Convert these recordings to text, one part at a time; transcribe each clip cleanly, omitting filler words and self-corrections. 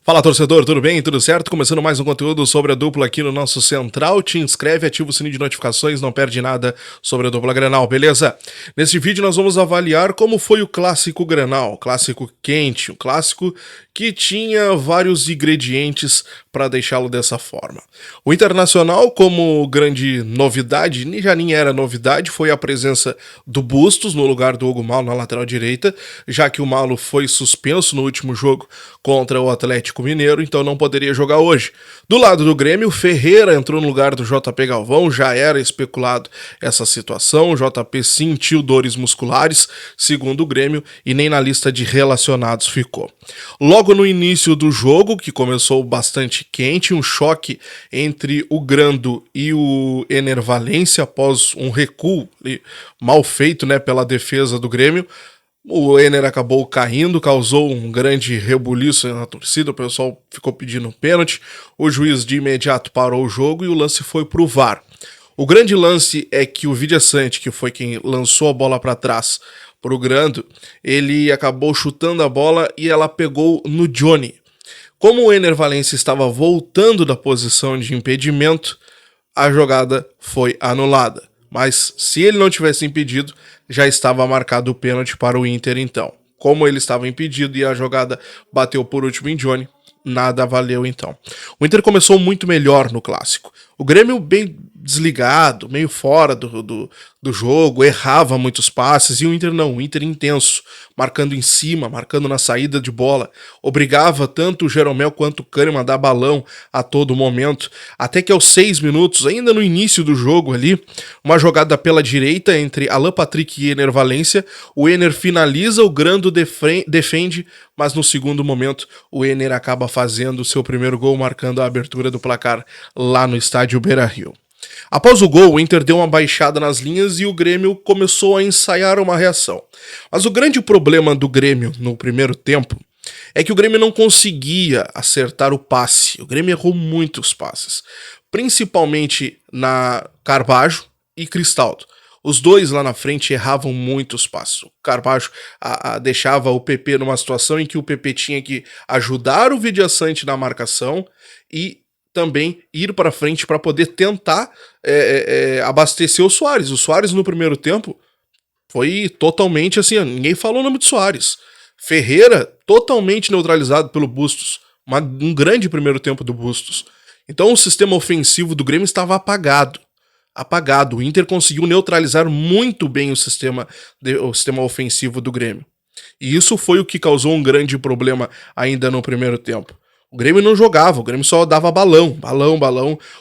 Fala, torcedor, tudo bem? Tudo certo? Começando mais um conteúdo sobre a dupla aqui no nosso Central. Te inscreve, ativa o sininho de notificações, não perde nada sobre a dupla Grenal, beleza? Nesse vídeo nós vamos avaliar como foi o clássico Grenal, clássico quente, um clássico que tinha vários ingredientes para deixá-lo dessa forma. O Internacional, como grande novidade, já nem era novidade, foi a presença do Bustos no lugar do Hugo Malo na lateral direita, já que o Malo foi suspenso no último jogo contra o Atlético Mineiro, então não poderia jogar hoje. Do lado do Grêmio, Ferreira entrou no lugar do JP Galvão, já era especulado essa situação, o JP sentiu dores musculares, segundo o Grêmio, e nem na lista de relacionados ficou. Logo no início do jogo, que começou bastante quente, um choque entre o Grando e o Ener Valencia após um recuo mal feito, pela defesa do Grêmio. O Ener acabou caindo, causou um grande rebuliço na torcida, o pessoal ficou pedindo pênalti, o juiz de imediato parou o jogo e o lance foi pro VAR. O grande lance é que o Vidiaçante, que foi quem lançou a bola para trás pro Grando, ele acabou chutando a bola e ela pegou no Johnny. Como o Ener Valencia estava voltando da posição de impedimento, a jogada foi anulada. Mas se ele não tivesse impedido, já estava marcado o pênalti para o Inter então. Como ele estava impedido e a jogada bateu por último em Johnny, nada valeu então. O Inter começou muito melhor no clássico. O Grêmio bem desligado, meio fora do jogo, errava muitos passes, e o Inter não, o Inter intenso, marcando em cima, marcando na saída de bola, obrigava tanto o Jeromel quanto o Kahneman a dar balão a todo momento, até que aos 6 minutos, ainda no início do jogo ali, uma jogada pela direita entre Alan Patrick e Ener Valencia, o Ener finaliza, o Grando defende, mas no segundo momento o Ener acaba fazendo o seu primeiro gol, marcando a abertura do placar lá no estádio Beira-Rio. Após o gol, o Inter deu uma baixada nas linhas e o Grêmio começou a ensaiar uma reação. Mas o grande problema do Grêmio no primeiro tempo é que o Grêmio não conseguia acertar o passe. O Grêmio errou muitos passes, principalmente na Carbajo e Cristaldo. Os dois lá na frente erravam muitos passos. O Carbajo deixava o PP numa situação em que o PP tinha que ajudar o Vidiaçante na marcação e também ir para frente para poder tentar abastecer o Suárez. O Suárez no primeiro tempo foi totalmente assim, ninguém falou o nome de Suárez. Ferreira totalmente neutralizado pelo Bustos. Um grande primeiro tempo do Bustos. Então o sistema ofensivo do Grêmio estava apagado. O Inter conseguiu neutralizar muito bem o sistema ofensivo do Grêmio. E isso foi o que causou um grande problema ainda no primeiro tempo. O Grêmio não jogava, o Grêmio só dava balão.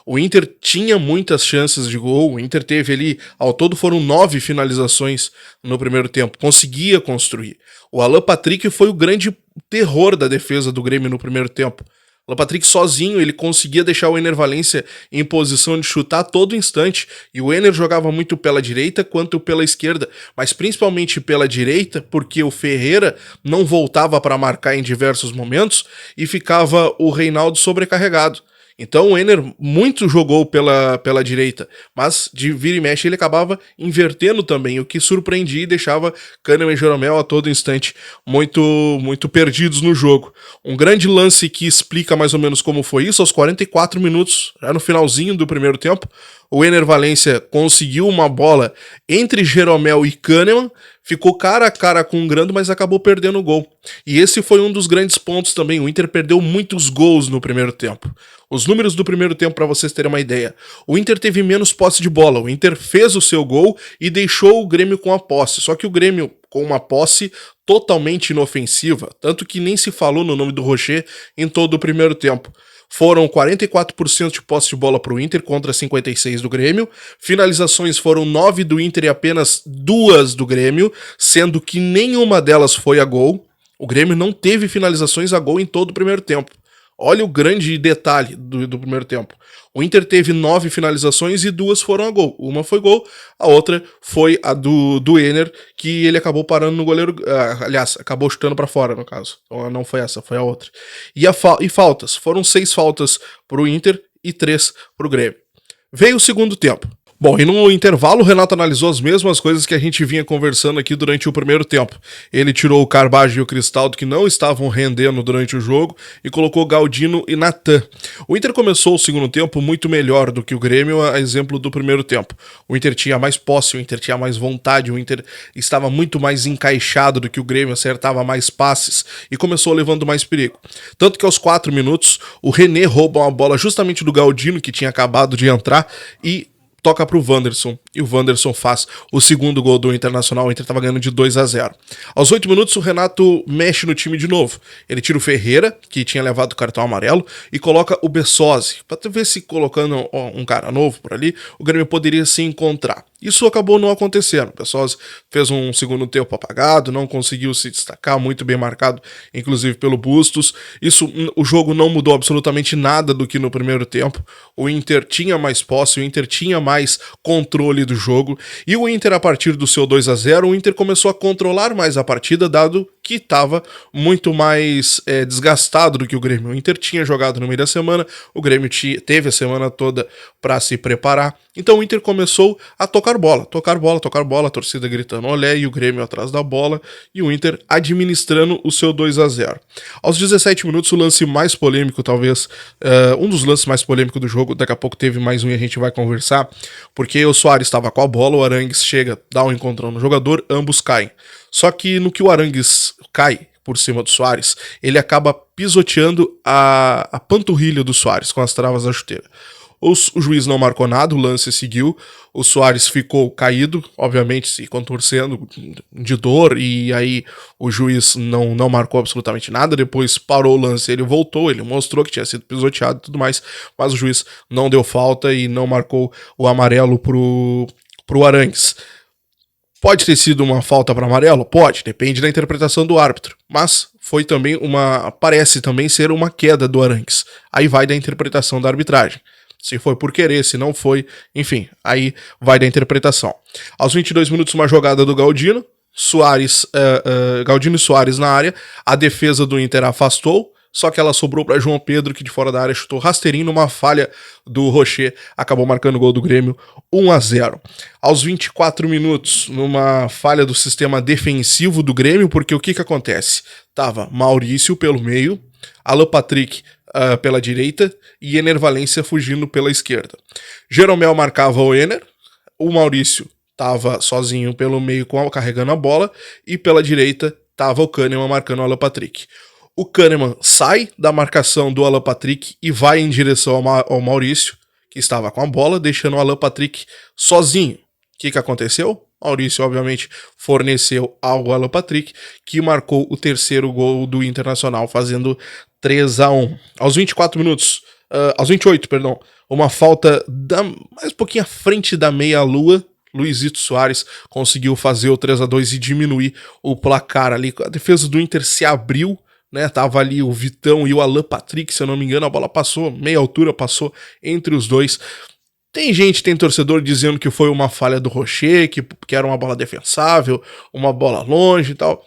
O Inter tinha muitas chances de gol, o Inter teve ali, ao todo foram 9 finalizações no primeiro tempo, conseguia construir. O Alan Patrick foi o grande terror da defesa do Grêmio no primeiro tempo. O Alan Patrick sozinho, ele conseguia deixar o Ener Valencia em posição de chutar a todo instante, e o Ener jogava muito pela direita quanto pela esquerda, mas principalmente pela direita, porque o Ferreira não voltava para marcar em diversos momentos e ficava o Reinaldo sobrecarregado. Então o Ener muito jogou pela direita, mas de vira e mexe ele acabava invertendo também, o que surpreendia e deixava Kahneman e Jeromel a todo instante muito perdidos no jogo. Um grande lance que explica mais ou menos como foi isso, aos 44 minutos, já no finalzinho do primeiro tempo, o Ener Valencia conseguiu uma bola entre Jeromel e Kahneman, ficou cara a cara com o Grando, mas acabou perdendo o gol. E esse foi um dos grandes pontos também, o Inter perdeu muitos gols no primeiro tempo. Os números do primeiro tempo, para vocês terem uma ideia, o Inter teve menos posse de bola, o Inter fez o seu gol e deixou o Grêmio com a posse, só que o Grêmio com uma posse totalmente inofensiva, tanto que nem se falou no nome do Rocher em todo o primeiro tempo. Foram 44% de posse de bola para o Inter contra 56% do Grêmio. Finalizações foram 9 do Inter e apenas 2 do Grêmio, sendo que nenhuma delas foi a gol. O Grêmio não teve finalizações a gol em todo o primeiro tempo. Olha o grande detalhe do primeiro tempo. O Inter teve 9 finalizações e 2 foram a gol. Uma foi gol, a outra foi a do Ener, que ele acabou parando no goleiro. Aliás, acabou chutando para fora, no caso. Então, não foi essa, foi a outra. E faltas. Foram 6 faltas pro Inter e 3 pro Grêmio. Veio o segundo tempo. Bom, e no intervalo o Renato analisou as mesmas coisas que a gente vinha conversando aqui durante o primeiro tempo. Ele tirou o Carbajo e o Cristaldo, que não estavam rendendo durante o jogo, e colocou Galdino e Natan. O Inter começou o segundo tempo muito melhor do que o Grêmio, a exemplo do primeiro tempo. O Inter tinha mais posse, o Inter tinha mais vontade, o Inter estava muito mais encaixado do que o Grêmio, acertava mais passes e começou levando mais perigo. Tanto que aos 4 minutos, o René rouba uma bola justamente do Galdino, que tinha acabado de entrar, e toca pro Wanderson, e o Wanderson faz o segundo gol do Internacional. O Inter tava ganhando de 2-0. Aos 8 minutos, o Renato mexe no time de novo. Ele tira o Ferreira, que tinha levado o cartão amarelo, e coloca o Bessosi, pra ver se colocando um cara novo por ali, o Grêmio poderia se encontrar. Isso acabou não acontecendo. O Bessosi fez um segundo tempo apagado, não conseguiu se destacar, muito bem marcado, inclusive pelo Bustos. O jogo não mudou absolutamente nada do que no primeiro tempo. O Inter tinha mais posse, o Inter tinha mais controle do jogo, e o Inter, a partir do seu 2-0, o Inter começou a controlar mais a partida, dado que estava muito mais desgastado do que o Grêmio. O Inter tinha jogado no meio da semana, o Grêmio teve a semana toda para se preparar, então o Inter começou a tocar bola, a torcida gritando olé, e o Grêmio atrás da bola, e o Inter administrando o seu 2-0. Aos 17 minutos, o lance mais polêmico, talvez, um dos lances mais polêmicos do jogo, daqui a pouco teve mais um e a gente vai conversar, porque o Soares estava com a bola, o Arangues chega, dá um encontrão no jogador, ambos caem. Só que no que o Arangues cai por cima do Soares, ele acaba pisoteando a panturrilha do Soares com as travas da chuteira. O juiz não marcou nada, o lance seguiu, o Soares ficou caído, obviamente se contorcendo de dor, e aí o juiz não marcou absolutamente nada. Depois parou o lance, ele voltou, ele mostrou que tinha sido pisoteado e tudo mais, mas o juiz não deu falta e não marcou o amarelo pro Arangues. Pode ter sido uma falta para amarelo? Pode, depende da interpretação do árbitro, mas foi também parece também ser uma queda do Arangues. Aí vai da interpretação da arbitragem. Se foi por querer, se não foi, enfim, aí vai da interpretação. Aos 22 minutos, uma jogada do Galdino, Galdino e Soares na área, a defesa do Inter afastou, só que ela sobrou para João Pedro, que de fora da área chutou rasteirinho numa falha do Rocher, acabou marcando o gol do Grêmio, 1-0. Aos 24 minutos, numa falha do sistema defensivo do Grêmio, porque o que acontece? Tava Maurício pelo meio, Alan Patrick pela direita e Ener Valencia fugindo pela esquerda. Jeromel marcava o Ener, o Maurício estava sozinho pelo meio carregando a bola, e pela direita estava o Kahneman marcando o Alan Patrick. O Kahneman sai da marcação do Alan Patrick e vai em direção ao Maurício, que estava com a bola, deixando o Alan Patrick sozinho. O que aconteceu? Maurício, obviamente, forneceu ao Alan Patrick, que marcou o terceiro gol do Internacional, fazendo 3-1. Aos 24 minutos, aos 28, perdão, uma falta mais um pouquinho à frente da meia-lua, Luizito Soares conseguiu fazer o 3-2 e diminuir o placar ali. A defesa do Inter se abriu, né? Tava ali o Vitão e o Alan Patrick, se eu não me engano, a bola passou, meia altura passou entre os dois. Tem torcedor dizendo que foi uma falha do Rocher, que era uma bola defensável, uma bola longe e tal.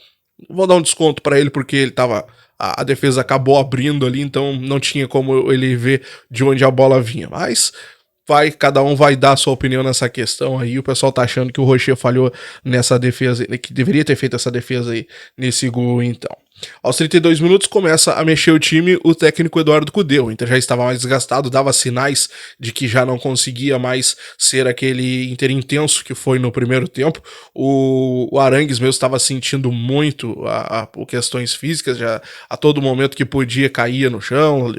Vou dar um desconto para ele porque ele tava... A defesa acabou abrindo ali, então não tinha como ele ver de onde a bola vinha. Mas cada um vai dar a sua opinião nessa questão aí. O pessoal tá achando que o Rocher falhou nessa defesa, que deveria ter feito essa defesa aí nesse gol, então. Aos 32 minutos começa a mexer o time o técnico Eduardo Cudê. O Inter já estava mais desgastado, dava sinais de que já não conseguia mais ser aquele Inter intenso que foi no primeiro tempo. O Arangues mesmo estava sentindo muito questões físicas, já a todo momento que podia caía no chão,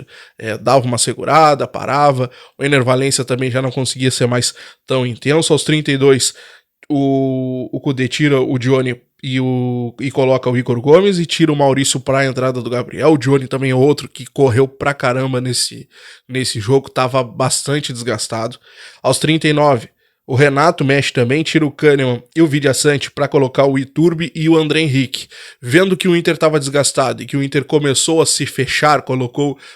dava uma segurada, parava. O Ener Valencia também já não conseguia ser mais tão intenso. Aos 32, o Cudê tira o Johnny e coloca o Igor Gomes e tira o Maurício para a entrada do Gabriel. O Johnny também é outro que correu pra caramba nesse jogo, tava bastante desgastado. Aos 39, o Renato mexe também, tira o Kahneman e o Vidiaçante para colocar o Iturbe e o André Henrique. Vendo que o Inter estava desgastado e que o Inter começou a se fechar,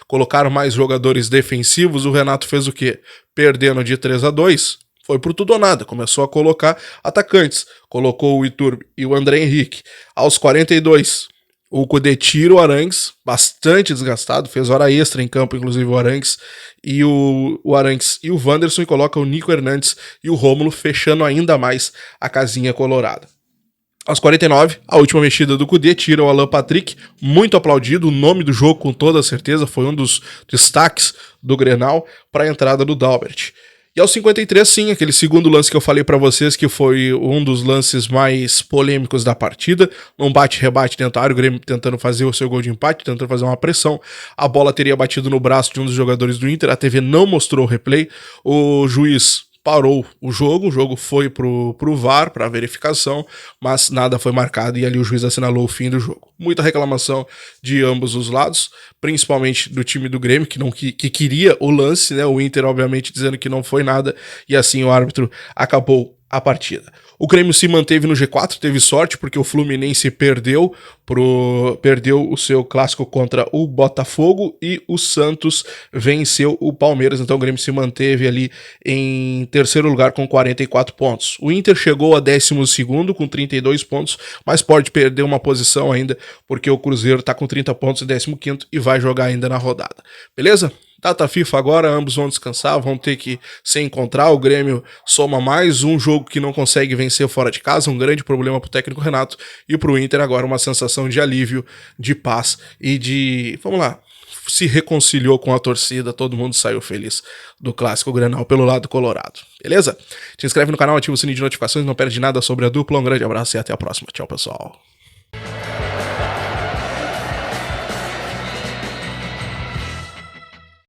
colocar mais jogadores defensivos, o Renato fez o quê? Perdendo de 3-2, foi por tudo ou nada, começou a colocar atacantes, colocou o Iturbe e o André Henrique. Aos 42, O Cudê tira o Arangues, bastante desgastado, fez hora extra em campo, inclusive o Arangues e o Arangues e o Wanderson, e coloca o Nico Hernandes e o Rômulo, fechando ainda mais a casinha colorada. Aos 49, a última mexida do Cudê, tira o Alan Patrick, muito aplaudido, o nome do jogo com toda certeza, foi um dos destaques do Grenal para a entrada do Dalbert. E aos 53, sim, aquele segundo lance que eu falei para vocês, que foi um dos lances mais polêmicos da partida, num bate-rebate dentro da área, o Grêmio tentando fazer o seu gol de empate, tentando fazer uma pressão, a bola teria batido no braço de um dos jogadores do Inter, a TV não mostrou o replay, o juiz parou o jogo foi pro VAR, para verificação, mas nada foi marcado e ali o juiz assinalou o fim do jogo. Muita reclamação de ambos os lados, principalmente do time do Grêmio, que queria o lance, né? O Inter, obviamente, dizendo que não foi nada, e assim o árbitro acabou a partida. O Grêmio se manteve no G4, teve sorte porque o Fluminense perdeu o seu clássico contra o Botafogo e o Santos venceu o Palmeiras, então o Grêmio se manteve ali em terceiro lugar com 44 pontos. O Inter chegou a 12º com 32 pontos, mas pode perder uma posição ainda porque o Cruzeiro está com 30 pontos em 15º e vai jogar ainda na rodada. Beleza? Data FIFA agora, ambos vão descansar, vão ter que se encontrar, o Grêmio soma mais um jogo que não consegue vencer fora de casa, um grande problema pro técnico Renato, e pro Inter agora uma sensação de alívio, de paz e de, vamos lá, se reconciliou com a torcida, todo mundo saiu feliz do clássico Grenal pelo lado colorado, beleza? Te inscreve no canal, ativa o sininho de notificações, não perde nada sobre a dupla, um grande abraço e até a próxima, tchau pessoal.